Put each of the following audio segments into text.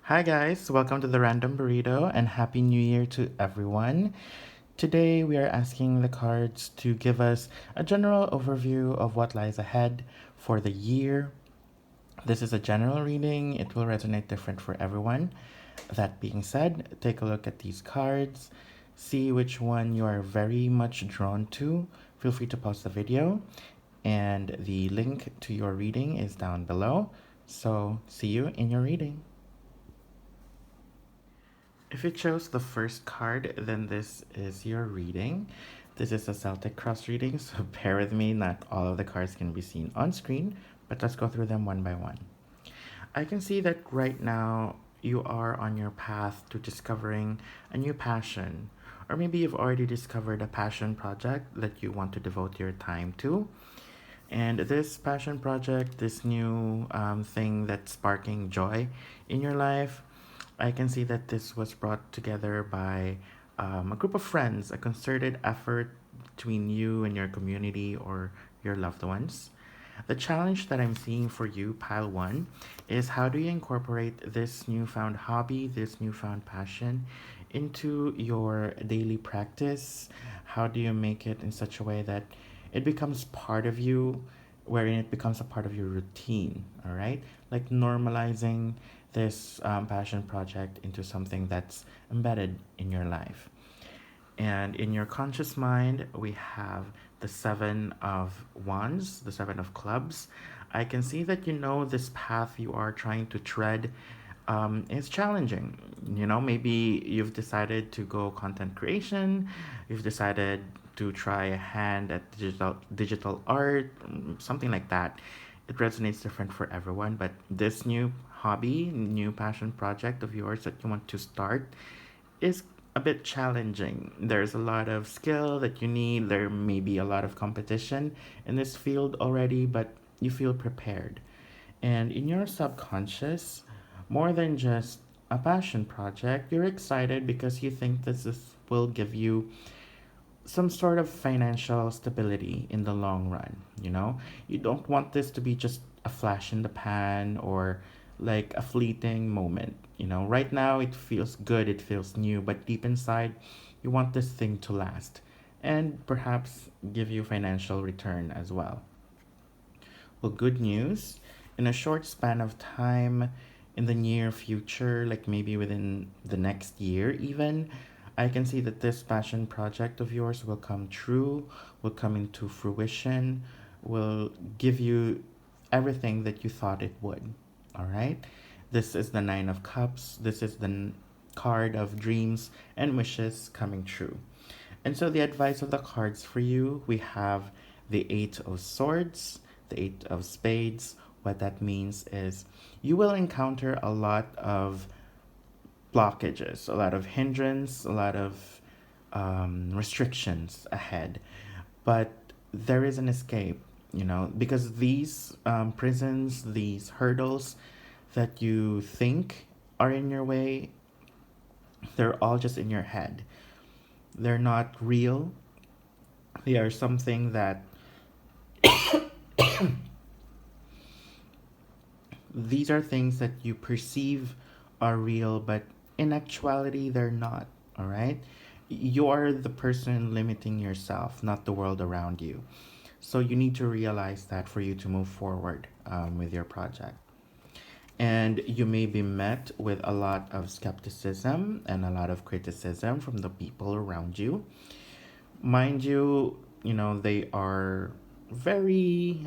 Hi guys, welcome to the Random Burrito and Happy New Year to everyone. Today we are asking the cards to give us a general overview of what lies ahead for the year. This is a general reading, it will resonate different for everyone. That being said, take a look at these cards, see which one you are very much drawn to. Feel free to pause the video, and the link to your reading is down below. So, see you in your reading. If you chose the first card, then this is your reading. This is a Celtic cross reading, so bear with me. Not all of the cards can be seen on screen, but let's go through them one by one. I can see that right now you are on your path to discovering a new passion, or maybe you've already discovered a passion project that you want to devote your time to. And this passion project, this new thing that's sparking joy in your life, I can see that this was brought together by a group of friends, a concerted effort between you and your community or your loved ones. The challenge that I'm seeing for you, pile one, is how do you incorporate this newfound hobby, this newfound passion into your daily practice? How do you make it in such a way that it becomes part of you, wherein it becomes a part of your routine, all right? Like normalizing this passion project into something that's embedded in your life. And in your conscious mind, we have the Seven of Wands, the Seven of Clubs. I can see that you know this path you are trying to tread is challenging. You know, maybe you've decided to go content creation, you've decided to try a hand at digital art, something like that. It resonates different for everyone, but this new hobby, new passion project of yours that you want to start is a bit challenging. There's a lot of skill that you need. There may be a lot of competition in this field already, but you feel prepared. And in your subconscious, more than just a passion project, you're excited because you think this will give you some sort of financial stability in the long run. You know, you don't want this to be just a flash in the pan or like a fleeting moment. You know, right now it feels good, it feels new, but deep inside you want this thing to last and perhaps give you financial return as well. Well, good news. In a short span of time, in the near future, like maybe within the next year, even, I can see that this passion project of yours will come true, will come into fruition, will give you everything that you thought it would. All right? This is the Nine of Cups. This is the card of dreams and wishes coming true. And so the advice of the cards for you, we have the Eight of Swords, the Eight of Spades. What that means is you will encounter a lot of blockages, a lot of hindrance, a lot of restrictions ahead. But there is an escape, you know, because these prisons, these hurdles that you think are in your way, they're all just in your head. They're not real. They are something that these are things that you perceive are real, but in actuality, they're not. All right? You're the person limiting yourself, not the world around you. So you need to realize that for you to move forward with your project. And you may be met with a lot of skepticism and a lot of criticism from the people around you. Mind you, you know, they are very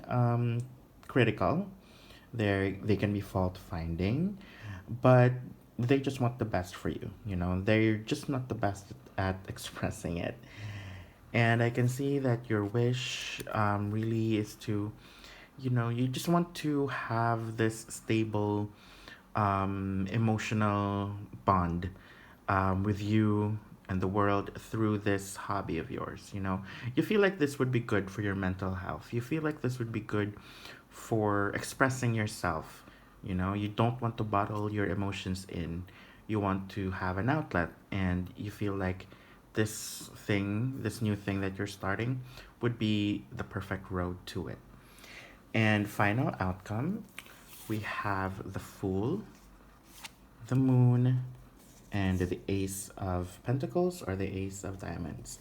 critical. They can be fault finding, but they just want the best for you. You know, they're just not the best at expressing it. And I can see that your wish really is to, you know, you just want to have this stable emotional bond with you and the world through this hobby of yours. You know, you feel like this would be good for your mental health. You feel like this would be good for expressing yourself. You know, you don't want to bottle your emotions in. You want to have an outlet, and you feel like this thing, this new thing that you're starting, would be the perfect road to it. And final outcome, we have the Fool, the moon, and the ace of pentacles or the ace of diamonds.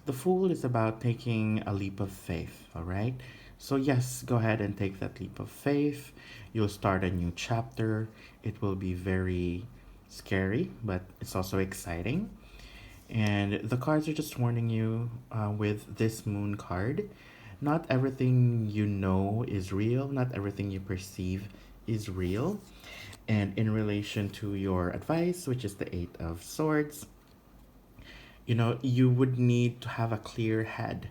The fool is about taking a leap of faith, all right? So yes, go ahead and take that leap of faith. You'll start a new chapter. It will be very scary, but it's also exciting. And the cards are just warning you with this moon card. Not everything you know is real, not everything you perceive is real. And in relation to your advice, which is the Eight of Swords, you would need to have a clear head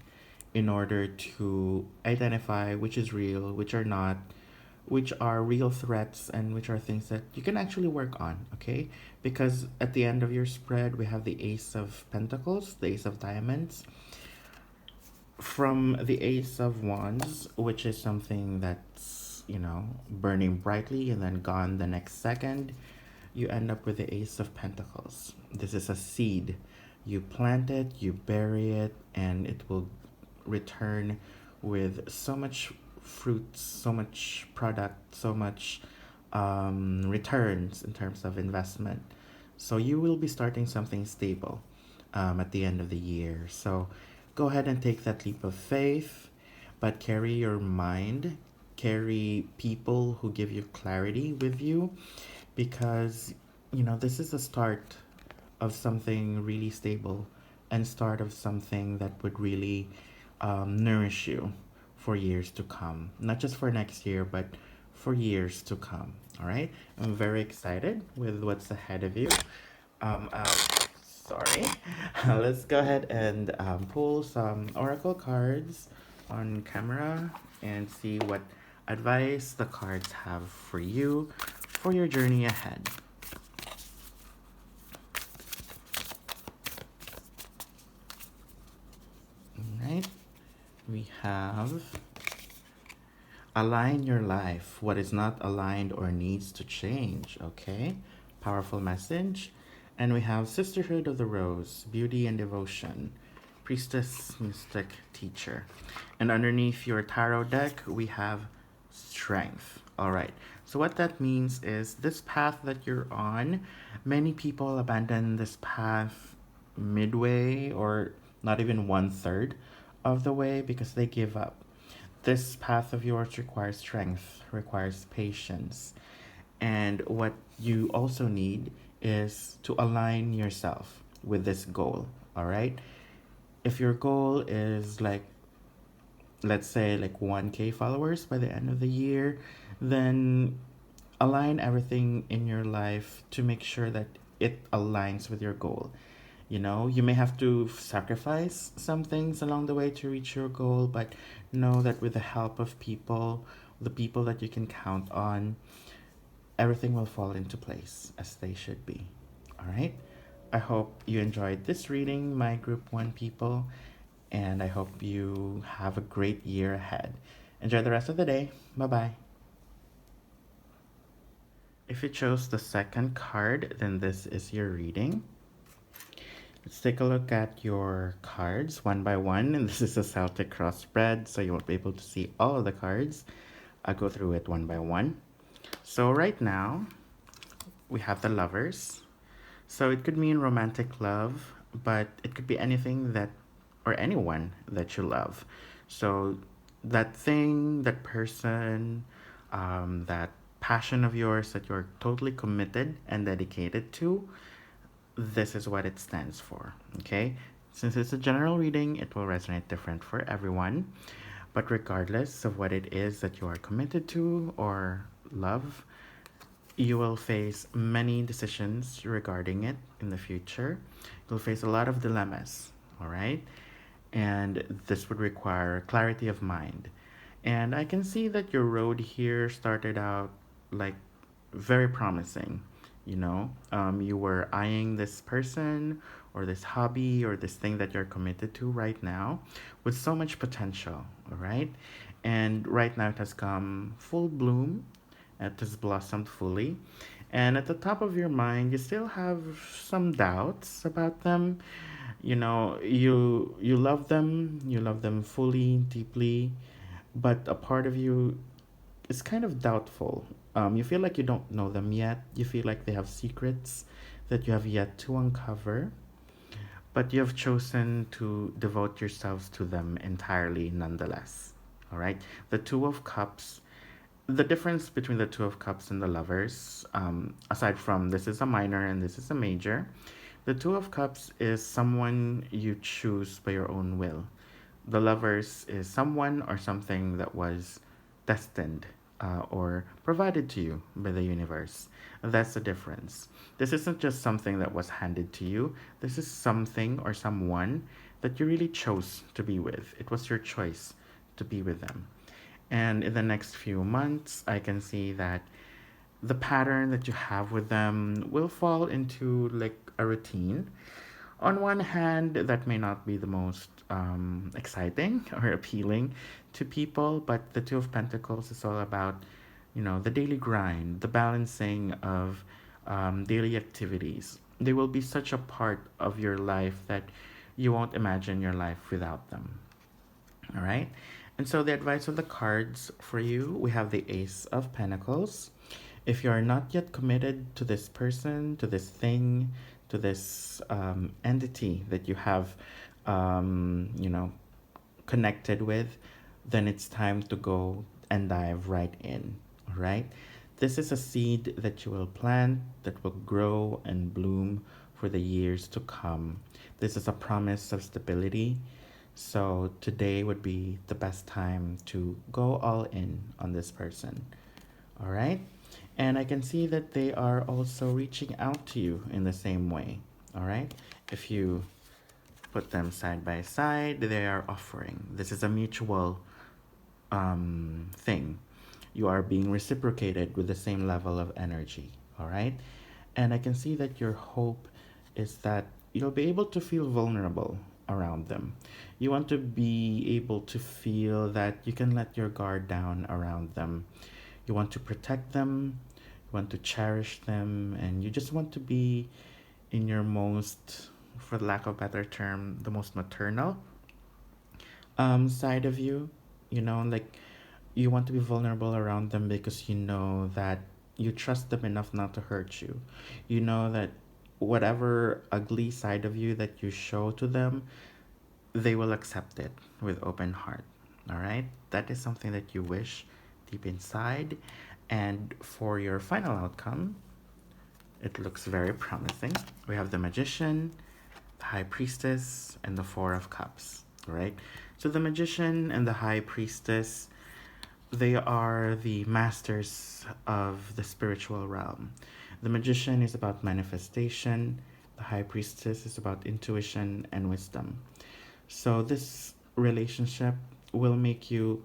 in order to identify which is real, which are not, which are real threats, and which are things that you can actually work on, okay? Because at the end of your spread, we have the Ace of Pentacles, the Ace of Diamonds, from the Ace of Wands, which is something that's, burning brightly and then gone the next second, you end up with the Ace of Pentacles. This is a seed. You plant it, you bury it, and it will return with so much fruits, so much product, so much returns in terms of investment. So you will be starting something stable at the end of the year. So go ahead and take that leap of faith, but carry your mind, carry people who give you clarity with you, because this is the start of something really stable and start of something that would really nourish you for years to come. Not just for next year, but for years to come. All right? I'm very excited with what's ahead of you. Sorry. Let's go ahead and pull some oracle cards on camera and see what advice the cards have for you for your journey ahead. All right. We have align your life. What is not aligned or needs to change. Okay. Powerful message. And we have Sisterhood of the Rose, Beauty and Devotion, Priestess, Mystic, Teacher. And underneath your tarot deck, we have Strength. All right. So what that means is this path that you're on, many people abandon this path midway or not even 1/3 of the way because they give up. This path of yours requires strength, requires patience. And what you also need is to align yourself with this goal, all right? If your goal is like, let's say like 1K followers by the end of the year, then align everything in your life to make sure that it aligns with your goal. You may have to sacrifice some things along the way to reach your goal, but know that with the help of people, the people that you can count on, everything will fall into place as they should be. All right? I hope you enjoyed this reading, my Group 1 people, and I hope you have a great year ahead. Enjoy the rest of the day. Bye-bye. If you chose the second card, then this is your reading. Let's take a look at your cards one by one, and this is a Celtic cross spread, so you won't be able to see all of the cards. I'll go through it one by one. So right now, we have the Lovers. So it could mean romantic love, but it could be anything that, or anyone that you love. So that thing, that person, that passion of yours that you're totally committed and dedicated to, this is what it stands for, okay? Since it's a general reading, it will resonate different for everyone. But regardless of what it is that you are committed to or love, you will face many decisions regarding it in the future. You'll face a lot of dilemmas, all right? And this would require clarity of mind. And I can see that your road here started out like very promising. You were eyeing this person or this hobby or this thing that you're committed to right now with so much potential, all right? And right now it has come full bloom. It has blossomed fully. And at the top of your mind, you still have some doubts about them. You love them fully, deeply, but a part of you is kind of doubtful. You feel like you don't know them yet. You feel like they have secrets that you have yet to uncover, but you have chosen to devote yourselves to them entirely nonetheless. All right? The Two of Cups, the difference between the Two of Cups and the Lovers, aside from this is a minor and this is a major, the Two of Cups is someone you choose by your own will. The Lovers is someone or something that was destined or provided to you by the universe. That's the difference. This isn't just something that was handed to you. This is something or someone that you really chose to be with. It was your choice to be with them. And in the next few months, I can see that the pattern that you have with them will fall into like a routine. On one hand, that may not be the most exciting or appealing to people, but the Two of Pentacles is all about, the daily grind, the balancing of daily activities. They will be such a part of your life that you won't imagine your life without them. All right. And so the advice of the cards for you, we have the Ace of Pentacles. If you are not yet committed to this person, to this thing, to this entity that you have, connected with, then it's time to go and dive right in. All right. This is a seed that you will plant that will grow and bloom for the years to come. This is a promise of stability. So today would be the best time to go all in on this person. All right. And I can see that they are also reaching out to you in the same way. All right. If you put them side by side, they are offering. This is a mutual thing. You are being reciprocated with the same level of energy. All right. And I can see that your hope is that you'll be able to feel vulnerable around them. You want to be able to feel that you can let your guard down around them. You want to protect them, you want to cherish them, and you just want to be in your most, for lack of a better term, the most maternal side of you. Like you want to be vulnerable around them because you know that you trust them enough not to hurt you. You know that whatever ugly side of you that you show to them, they will accept it with open heart. All right? That is something that you wish deep inside. And for your final outcome, it looks very promising. We have the Magician, the High Priestess, and the Four of Cups. All right? So the Magician and the High Priestess, they are the masters of the spiritual realm. The Magician is about manifestation. The High Priestess is about intuition and wisdom. So this relationship will make you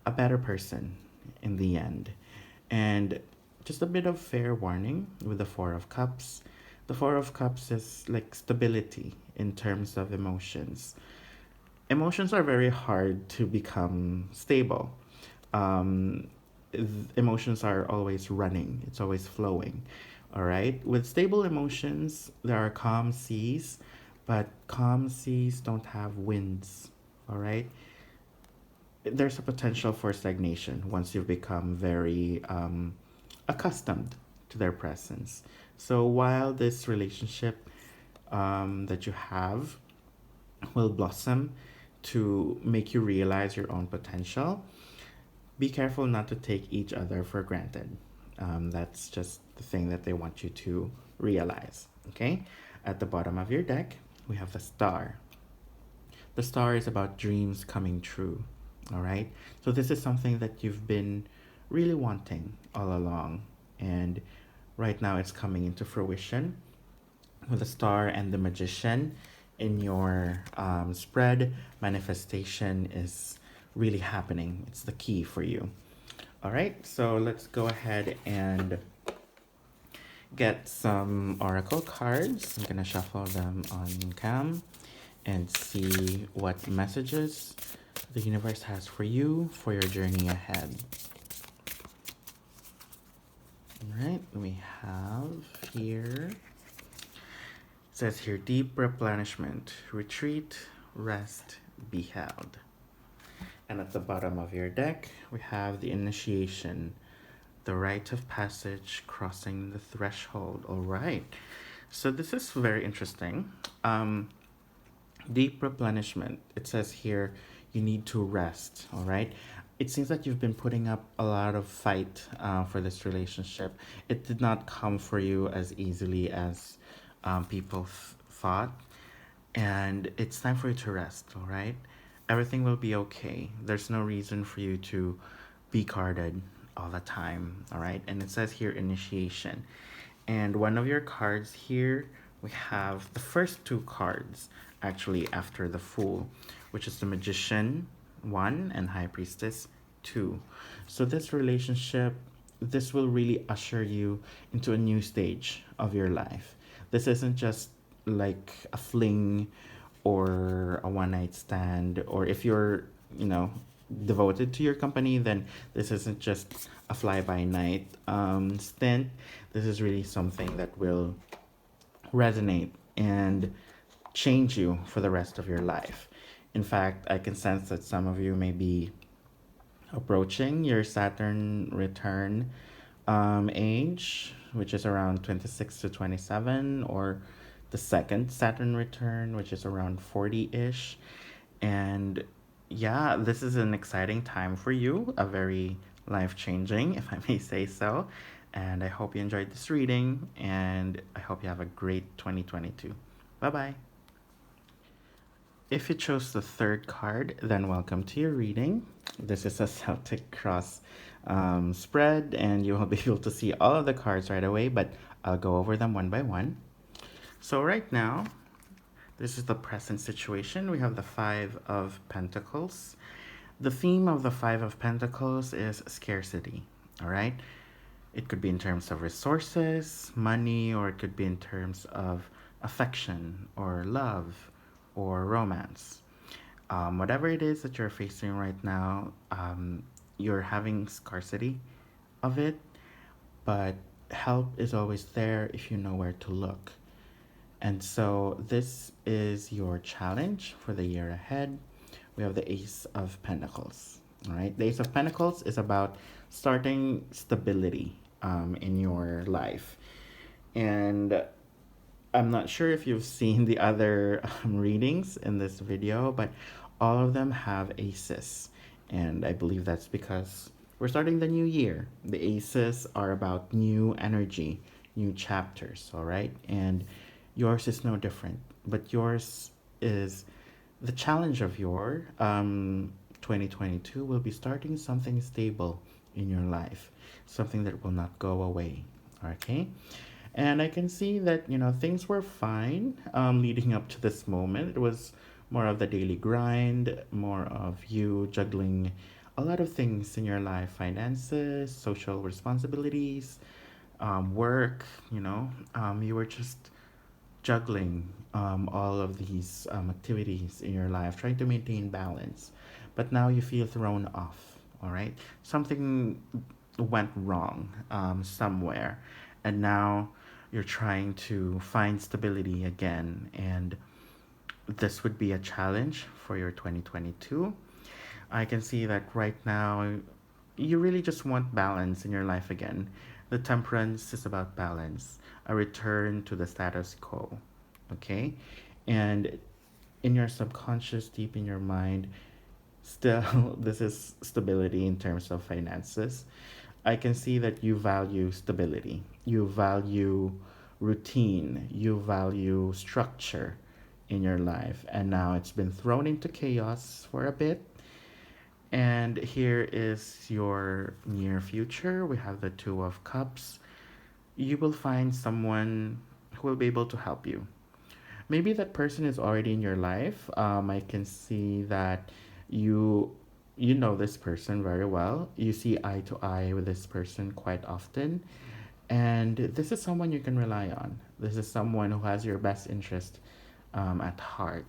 a better person in the end. And just a bit of fair warning with the Four of Cups. The Four of Cups is like stability in terms of emotions. Emotions are very hard to become stable. Um, Emotions are always running, it's always flowing. All right. With stable emotions, there are calm seas, but calm seas don't have winds. All right. There's a potential for stagnation once you've become very accustomed to their presence. So while this relationship that you have will blossom to make you realize your own potential, be careful not to take each other for granted. That's just the thing that they want you to realize. Okay? At the bottom of your deck, we have the Star. The Star is about dreams coming true. All right? So this is something that you've been really wanting all along. And right now it's coming into fruition with the Star and the Magician in your spread. Manifestation is really happening. It's the key for you. All right, so let's go ahead and get some oracle cards. I'm gonna shuffle them on cam and see what messages the universe has for you for your journey ahead. All right, we have here, it says here, deep replenishment, retreat, rest, be held. And at the bottom of your deck, we have the initiation, the rite of passage, crossing the threshold. All right. So this is very interesting. Deep replenishment. It says here you need to rest. All right. It seems that you've been putting up a lot of fight for this relationship. It did not come for you as easily as people thought. And it's time for you to rest, all right? Everything will be okay. There's no reason for you to be carded all the time, all right? And it says here initiation. And one of your cards here, we have the first two cards actually after the Fool, which is the Magician 1 and High Priestess 2. So this relationship, this will really usher you into a new stage of your life. This isn't just like a fling or a one night stand, or if you're, you know, devoted to your company, then this isn't just a fly by night stint. This is really something that will resonate and change you for the rest of your life. In fact, I can sense that some of you may be approaching your Saturn return age, which is around 26 to 27, or the second Saturn return, which is around 40 ish. And yeah, this is an exciting time for you, a very life changing, if I may say so. And I hope you enjoyed this reading, and I hope you have a great 2022. Bye bye. If you chose the third card, then welcome to your reading. This is a Celtic Cross spread, and you will be able to see all of the cards right away, but I'll go over them one by one. So right now, this is the present situation. We have the Five of Pentacles. The theme of the Five of Pentacles is scarcity, all right? It could be in terms of resources, money, or it could be in terms of affection or love or romance. Whatever it is that you're facing right now, you're having scarcity of it, but help is always there if you know where to look. And so this is your challenge for the year ahead. We have the Ace of Pentacles. All right, the Ace of Pentacles is about starting stability in your life. And I'm not sure if you've seen the other readings in this video, but all of them have aces. And I believe that's because we're starting the new year. The aces are about new energy, new chapters, all right? And yours is no different, but yours is the challenge of your 2022 will be starting something stable in your life, something that will not go away, okay? And I can see that, you know, things were fine leading up to this moment. It was more of the daily grind, more of you juggling a lot of things in your life, finances, social responsibilities, work, you know. You were just juggling all of these activities in your life, trying to maintain balance. But now you feel thrown off, all right? Something went wrong somewhere. And now you're trying to find stability again. And this would be a challenge for your 2022. I can see that right now you really just want balance in your life again. The Temperance is about balance, a return to the status quo, okay? And in your subconscious, deep in your mind, still, this is stability in terms of finances. I can see that you value stability, you value routine, you value structure in your life, and now it's been thrown into chaos for a bit. And here is your near future. We have the Two of Cups. You will find someone who will be able to help you. Maybe that person is already in your life. I can see that you you know this person very well. You see eye to eye with this person quite often. And this is someone you can rely on. This is someone who has your best interest at heart.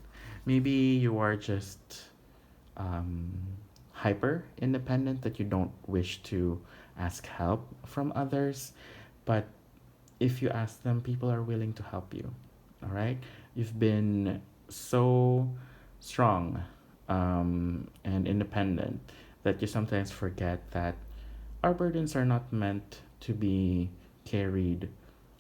Maybe you are just um, hyper independent, that you don't wish to ask help from others. But if you ask them, people are willing to help you. All right? You've been so strong and independent, that you sometimes forget that our burdens are not meant to be carried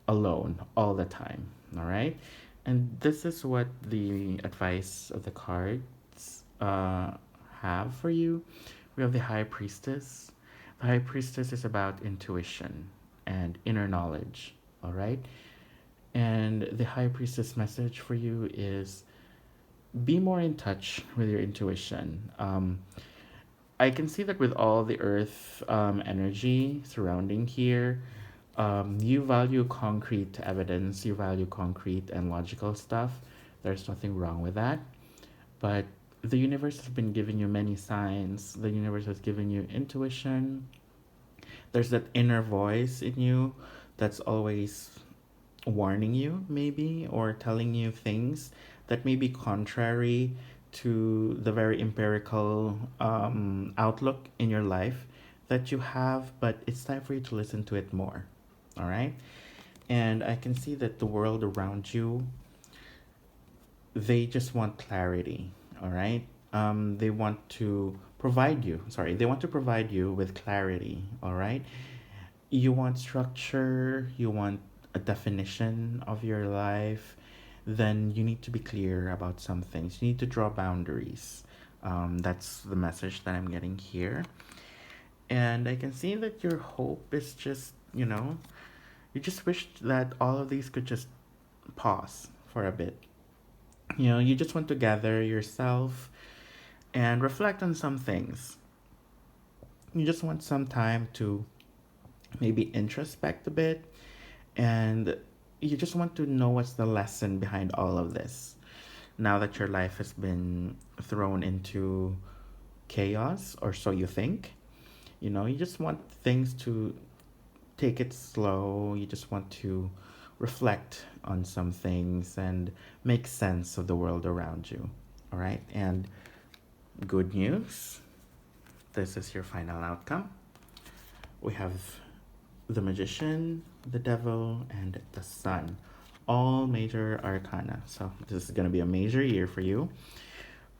alone all the time. All right. And this is what the advice of the cards have for you. We have the High Priestess. The High Priestess is about intuition and inner knowledge. All right. And the High Priestess message for you is be more in touch with your intuition. I can see that with all the earth energy surrounding here, you value concrete evidence, you value concrete and logical stuff. There's nothing wrong with that. But the universe has been giving you many signs. The universe has given you intuition. There's that inner voice in you that's always warning you, maybe, or telling you things that may be contrary to the very empirical outlook in your life that you have, but it's time for you to listen to it more. All right. And I can see that the world around you, they just want clarity. All right. They want to provide you, sorry, they want to provide you with clarity. All right. You want structure, you want a definition of your life, then you need to be clear about some things. You need to draw boundaries. That's the message that I'm getting here. And I can see that your hope is just, you just wish that all of these could just pause for a bit. You just want to gather yourself and reflect on some things. You just want some time to maybe introspect a bit, and you just want to know what's the lesson behind all of this. Now that your life has been thrown into chaos, or so you think, you just want things to take it slow. You just want to reflect on some things and make sense of the world around you. All right. And good news, this is your final outcome. We have the Magician, the Devil, and the Sun. All major arcana. So this is going to be a major year for you.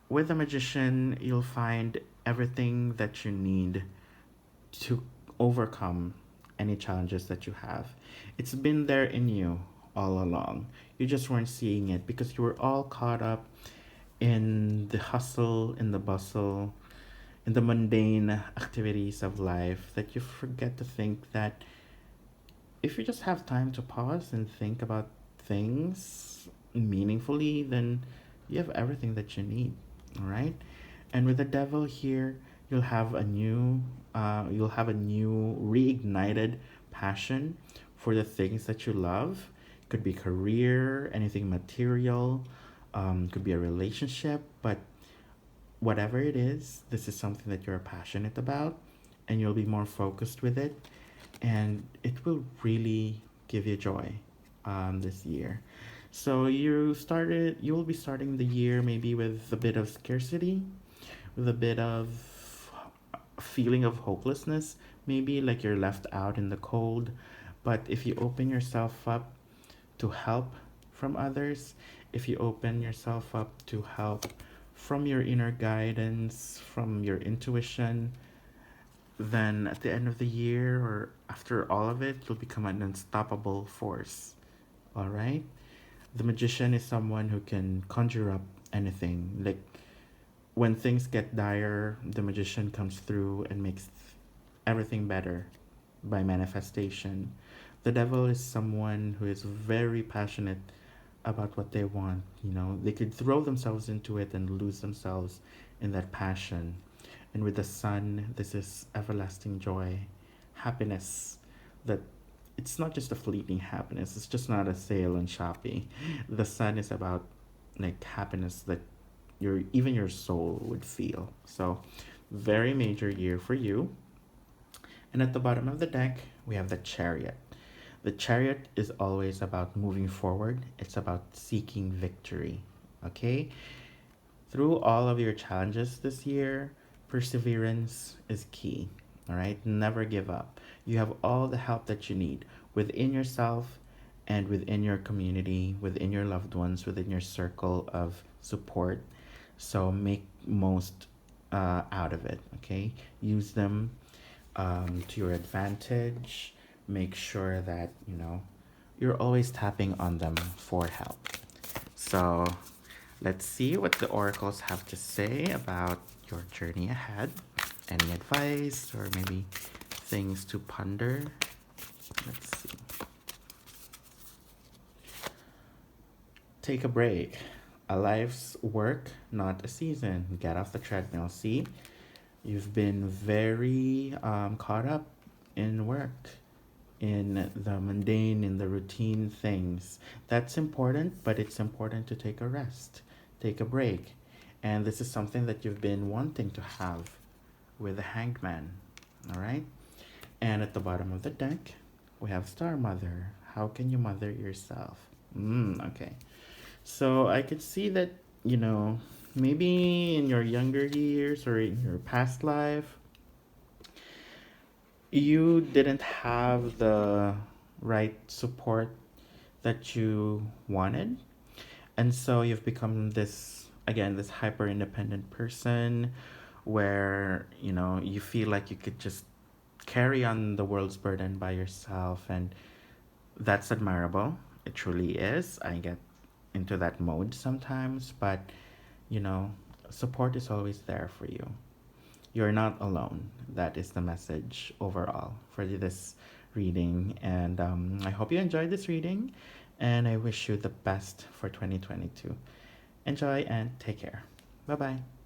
With the Magician, you'll find everything that you need to overcome any challenges that you have. It's been there in you all along. You just weren't seeing it because you were all caught up in the hustle, in the bustle, in the mundane activities of life, that you forget to think that if you just have time to pause and think about things meaningfully, then you have everything that you need. All right. And with the Devil here, you'll have a new reignited passion for the things that you love. Could be career, anything material, could be a relationship, but whatever it is, this is something that you're passionate about, and you'll be more focused with it, and it will really give you joy this year. So you will be starting the year maybe with a bit of scarcity, with a bit of feeling of hopelessness, maybe like you're left out in the cold. But if you open yourself up to help from others, if you open yourself up to help from your inner guidance, from your intuition, then at the end of the year or after all of it, you'll become an unstoppable force. All right? The Magician is someone who can conjure up anything. Like when things get dire, the Magician comes through and makes everything better by manifestation. The Devil is someone who is very passionate about what they want. They could throw themselves into it and lose themselves in that passion. And with the Sun, this is everlasting joy, happiness, that it's not just a fleeting happiness. It's just not a sale on Shopee. The Sun is about like happiness that even your soul would feel. So very major year for you. And at the bottom of the deck, we have the Chariot. The Chariot is always about moving forward. It's about seeking victory. Okay? Through all of your challenges this year, perseverance is key. All right? Never give up. You have all the help that you need within yourself and within your community, within your loved ones, within your circle of support. So make most out of it, okay? Use them to your advantage. Make sure that, you're always tapping on them for help. So let's see what the oracles have to say about your journey ahead. Any advice or maybe things to ponder? Let's see. Take a break. A life's work, not a season. Get off the treadmill. See, you've been very caught up in work, in the mundane, in the routine things. That's important, but it's important to take a rest, take a break. And this is something that you've been wanting to have with the Hanged Man. All right? And at the bottom of the deck, we have Star Mother. How can you mother yourself? Okay. So I could see that, maybe in your younger years or in your past life, you didn't have the right support that you wanted. And so you've become this, again, this hyper independent person where, you feel like you could just carry on the world's burden by yourself. And that's admirable. It truly is. I get into that mode sometimes, but you know, support is always there for you. You're not alone. That is the message overall for this reading. And I hope you enjoyed this reading, and I wish you the best for 2022. Enjoy and take care. Bye bye.